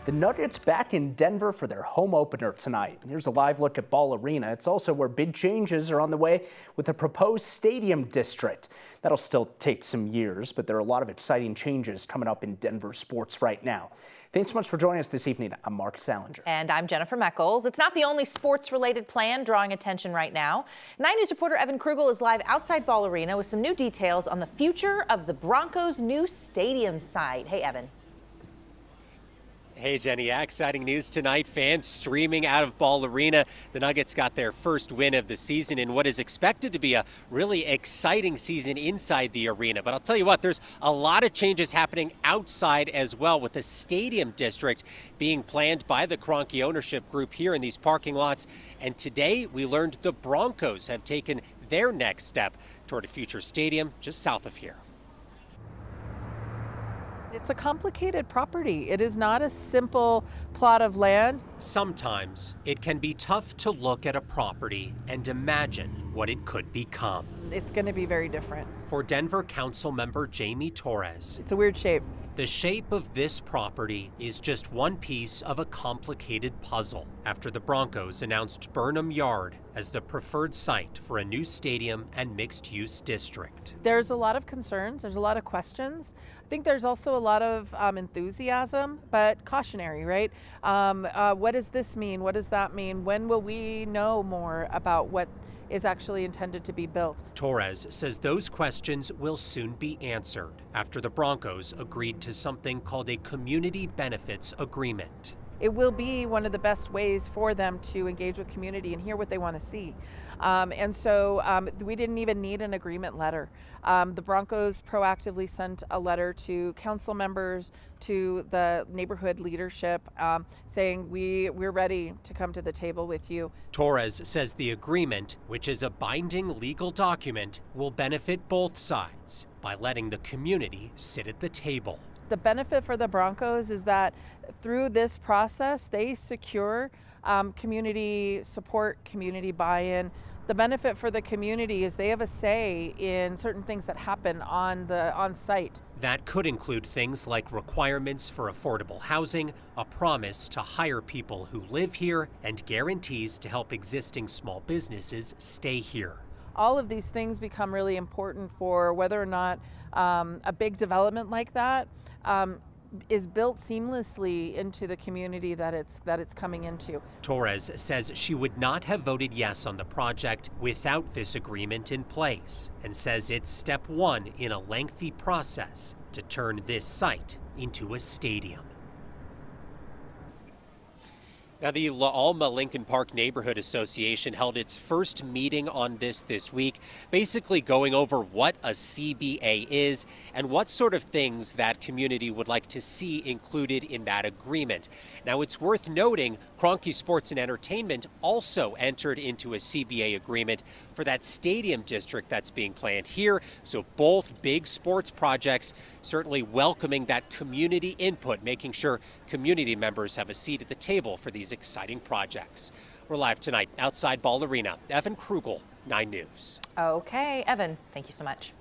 The Nuggets back in Denver for their home opener tonight. Here's a live look at Ball Arena. It's also where big changes are on the way with the proposed stadium district. That'll still take some years, but there are a lot of exciting changes coming up in Denver sports right now. Thanks so much for joining us this evening. I'm Mark Salinger. And I'm Jennifer Meckles. It's not the only sports-related plan drawing attention right now. 9 News reporter Evan Krugel is live outside Ball Arena with some new details on the future of the Broncos' new stadium site. Hey, Evan. Hey, Jenny. Yeah, exciting news tonight. Fans streaming out of Ball Arena. The Nuggets got their first win of the season in what is expected to be a really exciting season inside the arena. But I'll tell you what, there's a lot of changes happening outside as well, with the stadium district being planned by the Kroenke ownership group here in these parking lots. And today we learned the Broncos have taken their next step toward a future stadium just south of here. It's a complicated property. It is not a simple plot of land. Sometimes it can be tough to look at a property and imagine what it could become. It's going to be very different. For Denver Council member Jamie Torres, it's a weird shape. The shape of this property is just one piece of a complicated puzzle after the Broncos announced Burnham Yard as the preferred site for a new stadium and mixed-use district. There's a lot of concerns. There's a lot of questions. I think there's also a lot of enthusiasm, but cautionary, right? What does this mean? What does that mean? When will we know more about what is actually intended to be built? Torres says those questions will soon be answered after the Broncos agreed to something called a community benefits agreement. It will be one of the best ways for them to engage with community and hear what they want to see. And so we didn't even need an agreement letter. The Broncos proactively sent a letter to council members, to the neighborhood leadership, saying we're ready to come to the table with you. Torres says the agreement, which is a binding legal document, will benefit both sides by letting the community sit at the table. The benefit for the Broncos is that through this process, they secure community support, community buy-in. The benefit for the community is they have a say in certain things that happen on site. That could include things like requirements for affordable housing, a promise to hire people who live here, and guarantees to help existing small businesses stay here. All of these things become really important for whether or not a big development like that is built seamlessly into the community that it's coming into. Torres says she would not have voted yes on the project without this agreement in place, and says it's step one in a lengthy process to turn this site into a stadium. Now, the La Alma Lincoln Park Neighborhood Association held its first meeting on this week, basically going over what a CBA is and what sort of things that community would like to see included in that agreement. Now, it's worth noting Kroenke Sports and Entertainment also entered into a CBA agreement for that stadium district that's being planned here. So both big sports projects, certainly welcoming that community input, making sure community members have a seat at the table for these exciting projects. We're live tonight outside Ball Arena. Evan Krugel, 9 News. Okay, Evan, thank you so much.